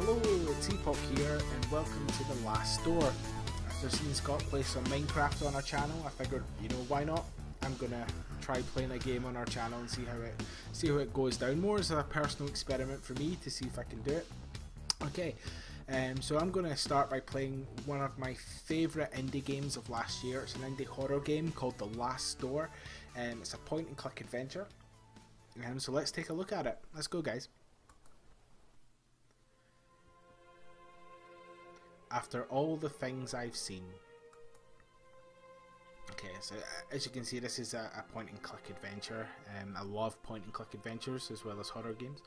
Hello, it's Epoc here, and welcome to The Last Door. After seeing Scott play some Minecraft on our channel, I figured, why not? I'm gonna try playing a game on our channel and see how it goes down. More as a personal experiment for me to see if I can do it. Okay, so I'm gonna start by playing one of my favourite indie games of last year. It's an indie horror game called The Last Door. It's a point-and-click adventure. So let's take a look at it. Let's go, guys. After all the things I've seen. Okay, so as you can see, this is a point-and-click adventure. I love point-and-click adventures as well as horror games.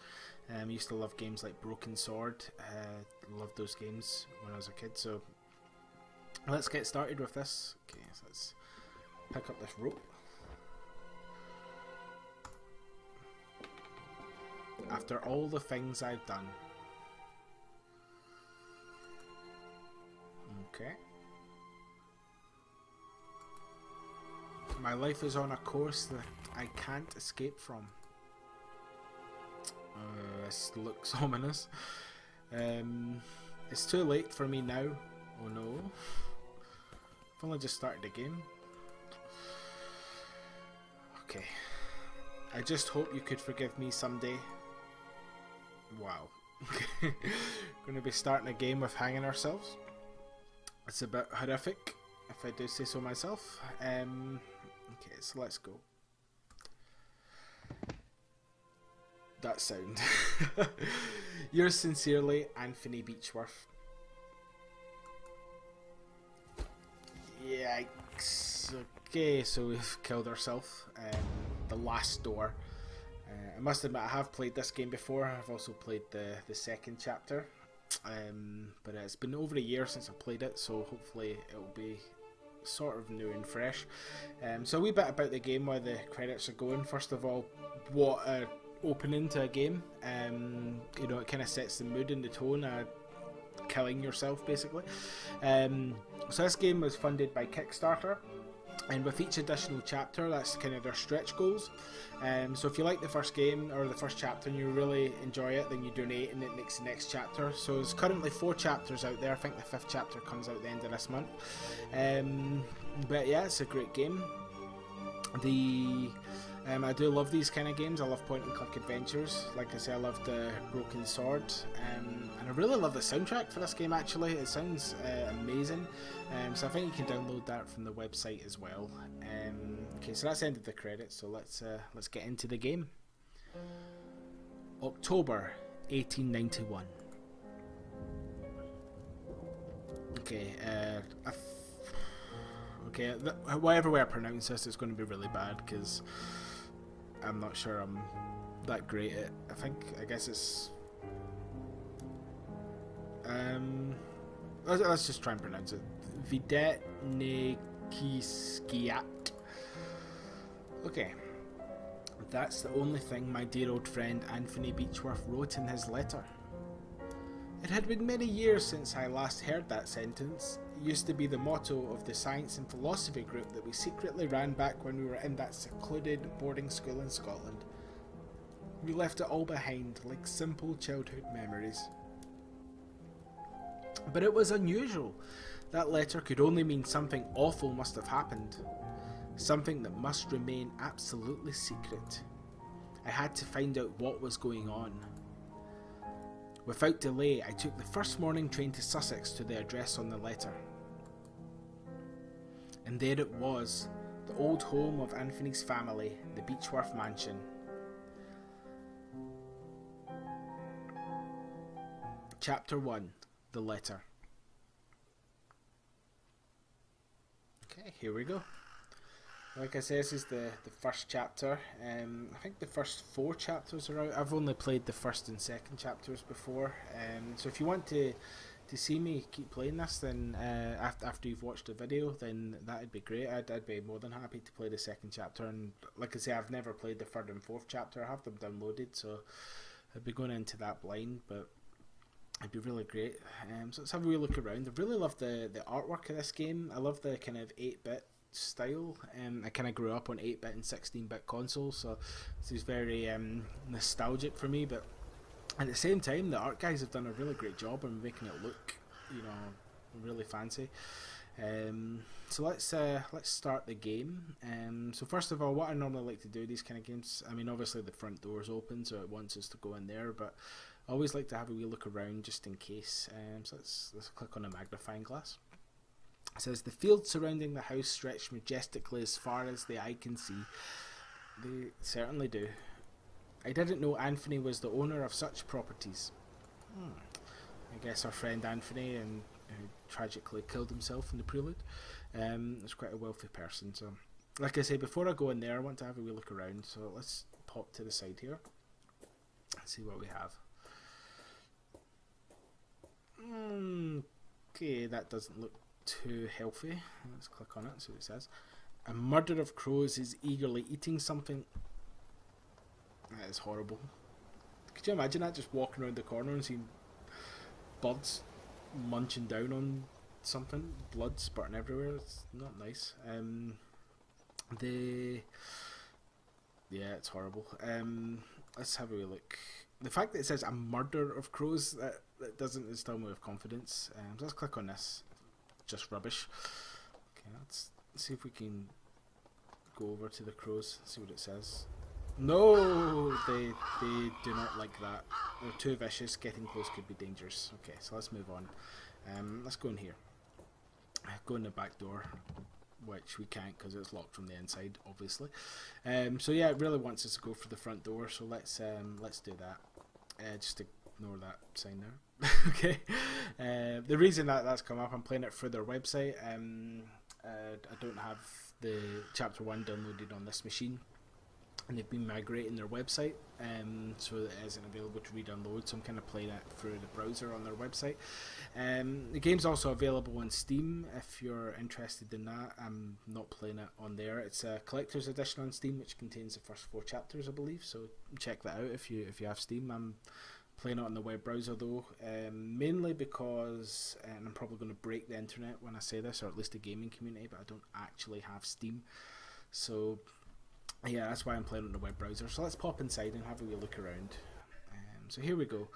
I used to love games like Broken Sword. Loved those games when I was a kid. So let's get started with this. Okay, so let's pick up this rope. After all the things I've done. Okay. My life is on a course that I can't escape from. This looks ominous. It's too late for me now. Oh no. I've only just started the game. Okay. I just hope you could forgive me someday. Wow. Gonna be starting a game with hanging ourselves. It's a bit horrific, if I do say so myself. Okay, so let's go. That sound. Yours sincerely, Anthony Beechworth. Yikes. Okay, so we've killed ourselves. The Last Door. I must admit, I have played this game before. I've also played the second chapter. But it's been over a year since I played it, so hopefully it will be sort of new and fresh. So a wee bit about the game while the credits are going. First of all, what an opening to a game. It kind of sets the mood and the tone, killing yourself basically. So this game was funded by Kickstarter. And with each additional chapter, that's kind of their stretch goals. So if you like the first game or the first chapter and you really enjoy it, then you donate and it makes the next chapter. So there's currently 4 chapters out there. I think the 5th chapter comes out at the end of this month. But yeah, it's a great game. I do love these kind of games. I love point-and-click adventures. Like I say, I love the Broken Sword. And I really love the soundtrack for this game, actually. It sounds amazing. So I think you can download that from the website as well. Okay, so that's the end of the credits. So let's get into the game. October 1891. Okay, whatever way I pronounce this, it's going to be really bad because I'm not sure I'm that great at. I guess it's. Let's just try and pronounce it. Videtnikiskiat. Okay. That's the only thing my dear old friend Anthony Beechworth wrote in his letter. It had been many years since I last heard that sentence. It used to be the motto of the science and philosophy group that we secretly ran back when we were in that secluded boarding school in Scotland. We left it all behind, like simple childhood memories. But it was unusual. That letter could only mean something awful must have happened. Something that must remain absolutely secret. I had to find out what was going on. Without delay, I took the first morning train to Sussex to the address on the letter. And there it was, the old home of Anthony's family, the Beechworth Mansion. Chapter 1, The Letter. Okay, here we go. Like I said, this is the first chapter. I think the first 4 chapters are out. I've only played the first and second chapters before. So if you want to see me keep playing this, then after you've watched the video, then that'd be great. I'd be more than happy to play the second chapter. And like I say, I've never played the 3rd and 4th chapter. I have them downloaded, so I'd be going into that blind, but it'd be really great. So let's have a wee look around. I really love the artwork of this game. I love the kind of 8-bit style. I kind of grew up on 8-bit and 16-bit consoles, so this is very nostalgic for me, but At the same time, the art guys have done a really great job on making it look, you know, really fancy. So let's start the game. So first of all, what I normally like to do these kind of games, I mean, obviously the front door's open, so it wants us to go in there, but I always like to have a wee look around just in case. So let's click on a magnifying glass. It says the fields surrounding the house stretch majestically as far as the eye can see. They certainly do. I didn't know Anthony was the owner of such properties. I guess our friend Anthony, and who tragically killed himself in the prelude, is quite a wealthy person. So, like I say, before I go in there, I want to have a wee look around. So let's pop to the side here. Let's see what we have. Okay, that doesn't look too healthy. Let's click on it and see what it says. A murder of crows is eagerly eating something. That is horrible. Could you imagine that, just walking around the corner and seeing birds munching down on something, blood spurting everywhere? It's not nice. Yeah, it's horrible. Let's have a wee look. The fact that it says a murder of crows, that doesn't instill me with confidence. So let's click on this. Just rubbish. Okay, let's see if we can go over to the crows, see what it says. No, they do not like that. They're too vicious. Getting close could be dangerous. Okay, so let's move on. Let's go in here. Go in the back door, which we can't because it's locked from the inside, obviously. So yeah, it really wants us to go for the front door. So let's do that. Just ignore that sign there. Okay. The reason that's come up, I'm playing it through their website. I don't have the chapter 1 downloaded on this machine, and they've been migrating their website, so that it isn't available to re-download, so I'm kind of playing it through the browser on their website. The game's also available on Steam if you're interested in that. I'm not playing it on there. It's a collector's edition on Steam, which contains the first 4 chapters, I believe, so check that out if you have Steam. I'm playing it on the web browser though, mainly because, and I'm probably going to break the internet when I say this, or at least the gaming community, but I don't actually have Steam, so yeah, that's why I'm playing on the web browser. So let's pop inside and have a wee look around. So here we go.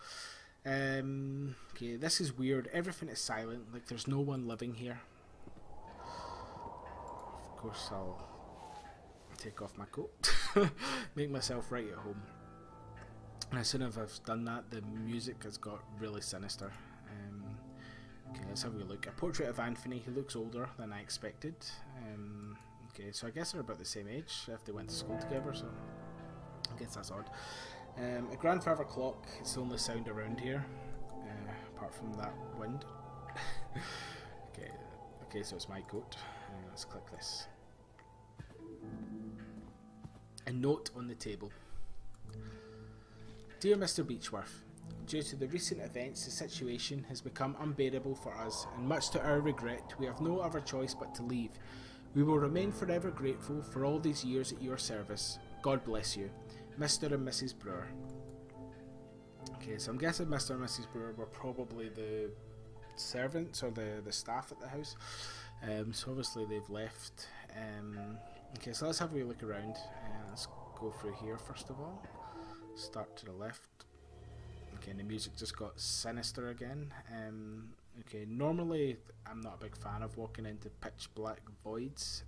Okay, this is weird. Everything is silent, like there's no one living here. Of course, I'll take off my coat, make myself right at home. And as soon as I've done that, the music has got really sinister. Okay, let's have a look. A portrait of Anthony. He looks older than I expected. Okay, so I guess they're about the same age if they went to school together, so I guess that's odd. A grandfather clock. It's the only sound around here, apart from that wind. Okay, so it's my coat. Let's click this. A note on the table. Dear Mr. Beechworth, due to the recent events, the situation has become unbearable for us, and much to our regret, we have no other choice but to leave. We will remain forever grateful for all these years at your service. God bless you, Mr. and Mrs. Brewer. Okay, so I'm guessing Mr. and Mrs. Brewer were probably the servants or the staff at the house. So obviously they've left. Okay, so let's have a wee look around. Let's go through here first of all. Start to the left. Okay, and the music just got sinister again. Okay, normally I'm not a big fan of walking into pitch black voids,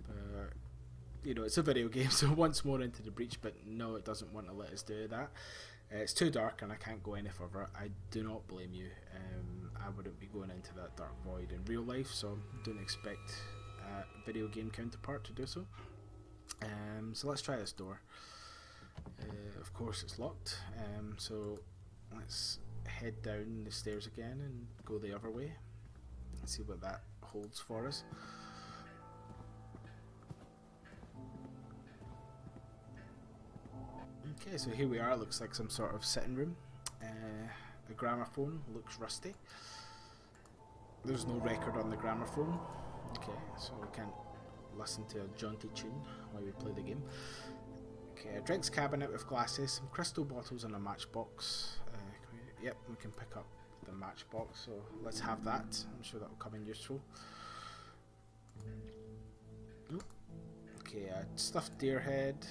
but you know, it's a video game, so once more into the breach, but no, it doesn't want to let us do that. It's too dark and I can't go any further. I do not blame you. I wouldn't be going into that dark void in real life, so don't expect a video game counterpart to do so. So let's try this door. Of course it's locked, so let's head down the stairs again and go the other way and see what that holds for us. Okay, so here we are. It looks like some sort of sitting room. The gramophone looks rusty. There's no record on the gramophone. Okay, so we can't listen to a jaunty tune while we play the game. Okay, a drinks cabinet with glasses, some crystal bottles and a matchbox. Yep, we can pick up the matchbox, so let's have that. I'm sure that will come in useful. Okay, a stuffed deer head,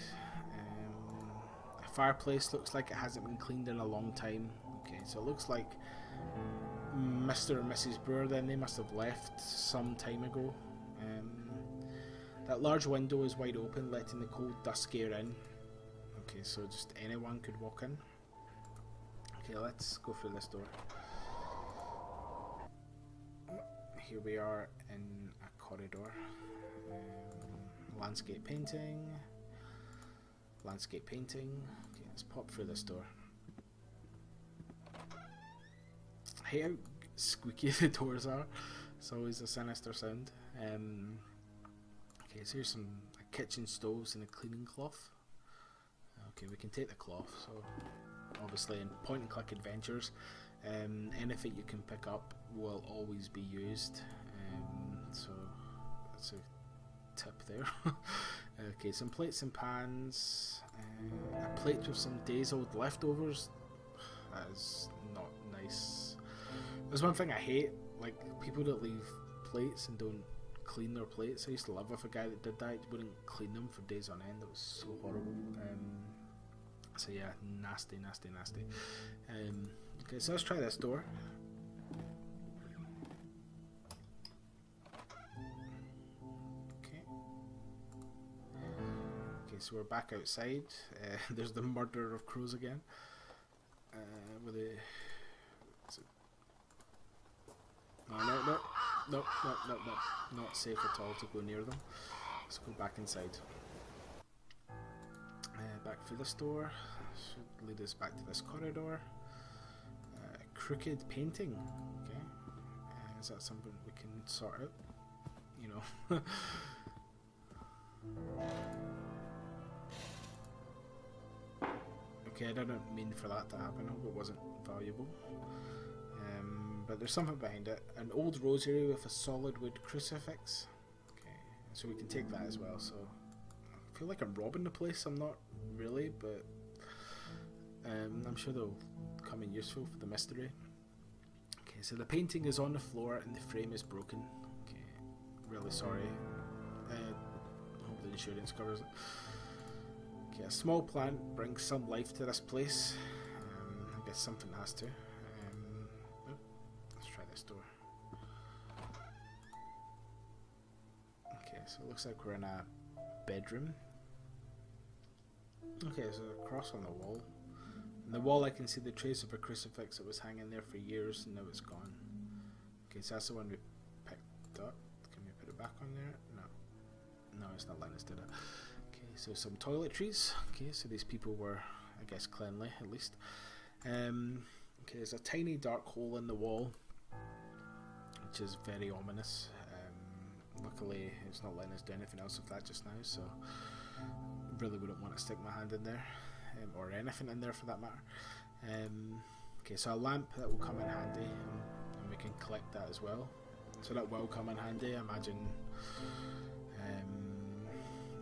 a fireplace looks like it hasn't been cleaned in a long time. Okay, so it looks like Mr. and Mrs. Brewer then, they must have left some time ago. That large window is wide open, letting the cold dusk air in. Okay, so just anyone could walk in. Okay, let's go through this door. Here we are in a corridor. Landscape painting. Landscape painting. Okay, let's pop through this door. I hate how squeaky the doors are. It's always a sinister sound. Okay, so here's some kitchen stoves and a cleaning cloth. Okay, we can take the cloth. So obviously in point and click adventures, anything you can pick up will always be used. So that's a tip there. Okay, some plates and pans. A plate with some days old leftovers. That is not nice. There's one thing I hate, like people that leave plates and don't clean their plates. I used to live with a guy that did that. He wouldn't clean them for days on end. It was so horrible. So yeah, nasty, nasty, nasty. Okay, so let's try this door. Okay. Okay, so we're back outside. There's the murder of crows again. With a... No, not safe at all to go near them. Let's go back inside. Back through this door. Should lead us back to this corridor. Crooked painting. Okay. Is that something we can sort out? You know. Okay, I didn't mean for that to happen. I hope it wasn't valuable. But there's something behind it. An old rosary with a solid wood crucifix. Okay, so we can take that as well. So I feel like I'm robbing the place. I'm not really, but I'm sure they'll come in useful for the mystery. Okay, so the painting is on the floor and the frame is broken. Okay, really sorry. Hope the insurance covers it. Okay, a small plant brings some life to this place. I guess something has to. Let's try this door. Okay, so it looks like we're in a bedroom. Okay, there's a cross on the wall. On the wall I can see the trace of a crucifix that was hanging there for years and now it's gone. Okay, so that's the one we picked up. Can we put it back on there? No, it's not letting us do that. Okay, so some toiletries. Okay, so these people were, I guess, cleanly at least. Okay, there's a tiny dark hole in the wall, which is very ominous. Luckily, it's not letting us do anything else with that just now, so really wouldn't want to stick my hand in there, or anything in there for that matter. Okay, so a lamp that will come in handy, and we can collect that as well. So that will come in handy, I imagine.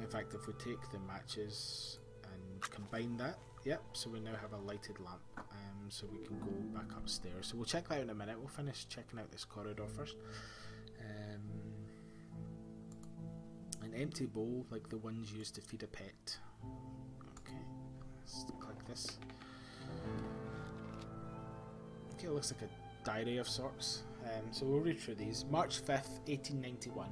In fact, if we take the matches and combine that, yep, so we now have a lighted lamp, so we can go back upstairs. So we'll check that out in a minute. We'll finish checking out this corridor first. An empty bowl, like the ones used to feed a pet. Okay, let's click this. Okay, it looks like a diary of sorts. So we'll read through these. March 5th, 1891.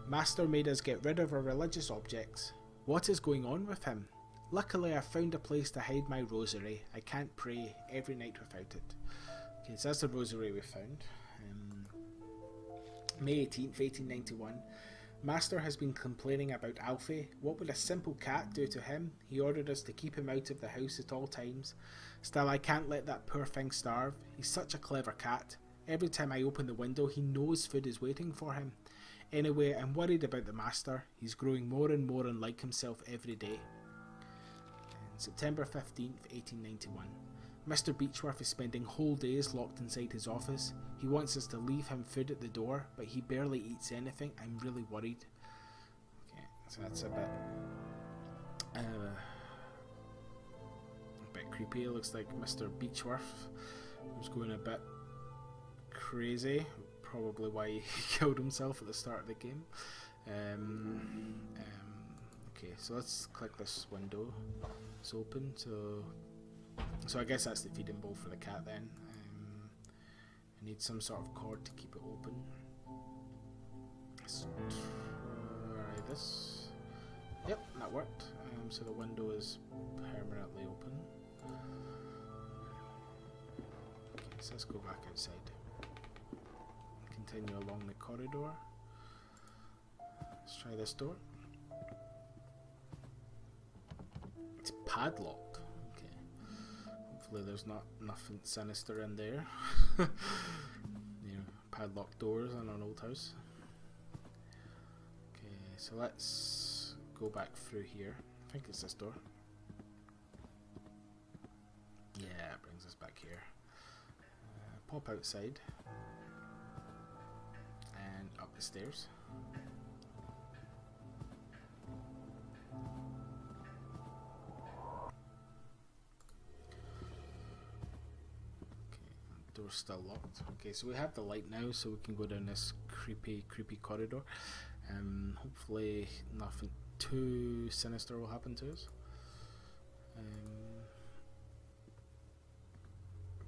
Master made us get rid of our religious objects. What is going on with him? Luckily, I've found a place to hide my rosary. I can't pray every night without it. Okay, so that's the rosary we found. May 18th, 1891. Master has been complaining about Alfie. What would a simple cat do to him? He ordered us to keep him out of the house at all times. Still, I can't let that poor thing starve. He's such a clever cat. Every time I open the window, he knows food is waiting for him. Anyway, I'm worried about the master. He's growing more and more unlike himself every day. September 15th, 1891. Mr. Beechworth is spending whole days locked inside his office. He wants us to leave him food at the door, but he barely eats anything. I'm really worried. Okay, so that's a bit creepy. It looks like Mr. Beechworth was going a bit crazy. Probably why he killed himself at the start of the game. Okay, so let's click this window. It's open, so I guess that's the feeding bowl for the cat then. I need some sort of cord to keep it open. Let's try this. Yep, that worked. So the window is permanently open. Okay, so let's go back outside. Continue along the corridor. Let's try this door. It's padlocked. Okay. Hopefully there's not nothing sinister in there. You know, padlocked doors in an old house. Okay, so let's go back through here. I think it's this door. Yeah, it brings us back here. Pop outside. And up the stairs. Door's still locked. Okay, so we have the light now, so we can go down this creepy corridor. Hopefully nothing too sinister will happen to us.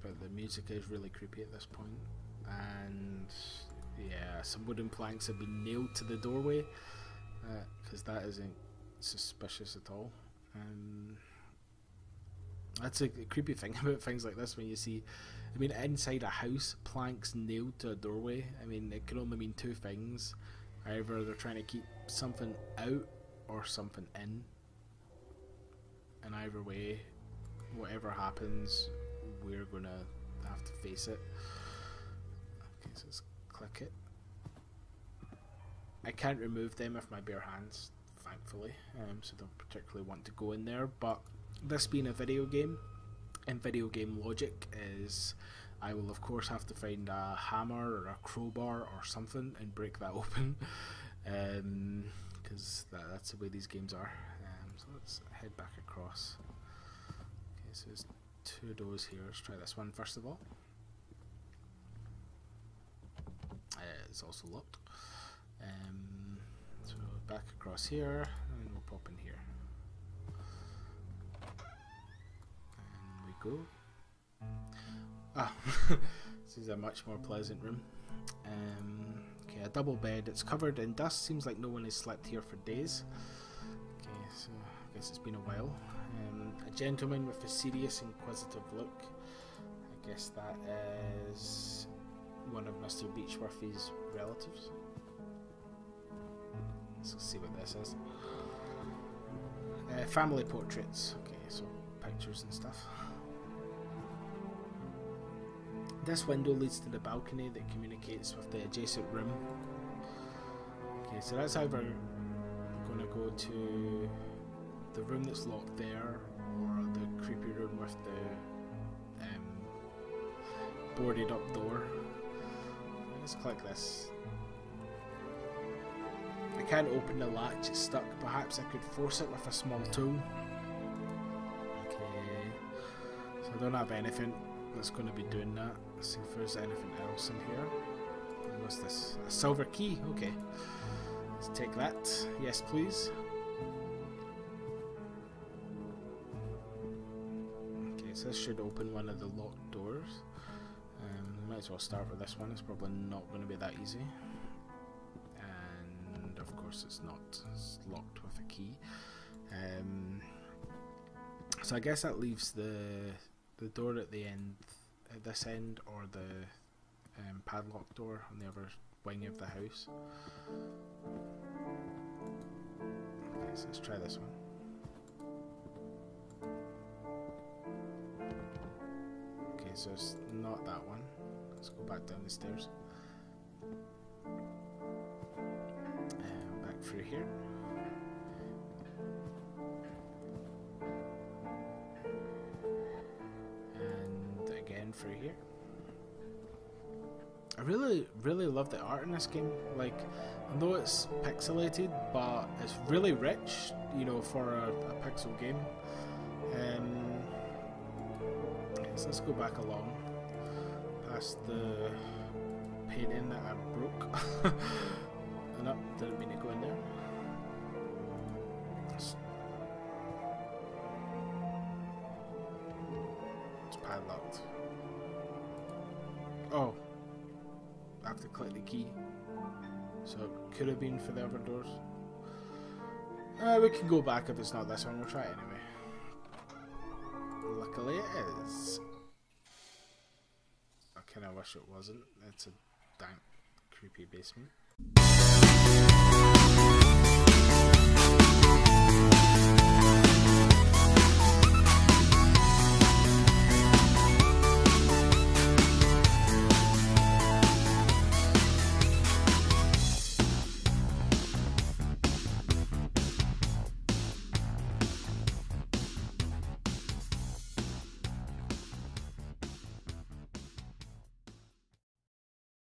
But the music is really creepy at this point, and yeah, some wooden planks have been nailed to the doorway, because that isn't suspicious at all. That's a creepy thing about things like this when you see, I mean, inside a house, planks nailed to a doorway. I mean, it can only mean two things. Either they're trying to keep something out or something in. And either way, whatever happens, we're gonna have to face it. Okay, so let's click it. I can't remove them with my bare hands, thankfully, so don't particularly want to go in there, but this being a video game, and video game logic is I will of course have to find a hammer or a crowbar or something and break that open, because that's the way these games are. So let's head back across. Okay, so there's two doors here. Let's try this one first of all. It's also locked. So back across here, and we'll pop in here. And we go. Ah, this is a much more pleasant room. Okay, a double bed. It's covered in dust. Seems like no one has slept here for days. Okay, so I guess it's been a while. A gentleman with a serious, inquisitive look. I guess that is one of Mr. Beechworthy's relatives. Let's see what this is. Family portraits. Okay, so pictures and stuff. This window leads to the balcony that communicates with the adjacent room. Okay, so that's either going to go to the room that's locked there, or the creepy room with the boarded up door. Let's click this. I can't open the latch, it's stuck. Perhaps I could force it with a small tool. Okay, so I don't have anything that's going to be doing that. Let's see if there's anything else in here. What's this? A silver key. Okay, let's take that. Yes, please. Okay, so this should open one of the locked doors. Might as well start with this one. It's probably not going to be that easy. And of course it's not. It's locked with a key. So I guess that leaves the door at the end, at this end, or the padlock door on the other wing of the house. Okay, so let's try this one. Okay, so it's not that one. Let's go back down the stairs. Back through here. And again through here. I really love the art in this game. Like, I know it's pixelated, but it's really rich, you know, for a pixel game. So let's go back along past the painting that I broke. No, didn't mean to go in there. Let's padlocked. Oh, I have to click the key. So it could have been for the other doors. We can go back if it's not this one. We'll try it anyway. Luckily it is. I kind of wish it wasn't. It's a dank, creepy basement.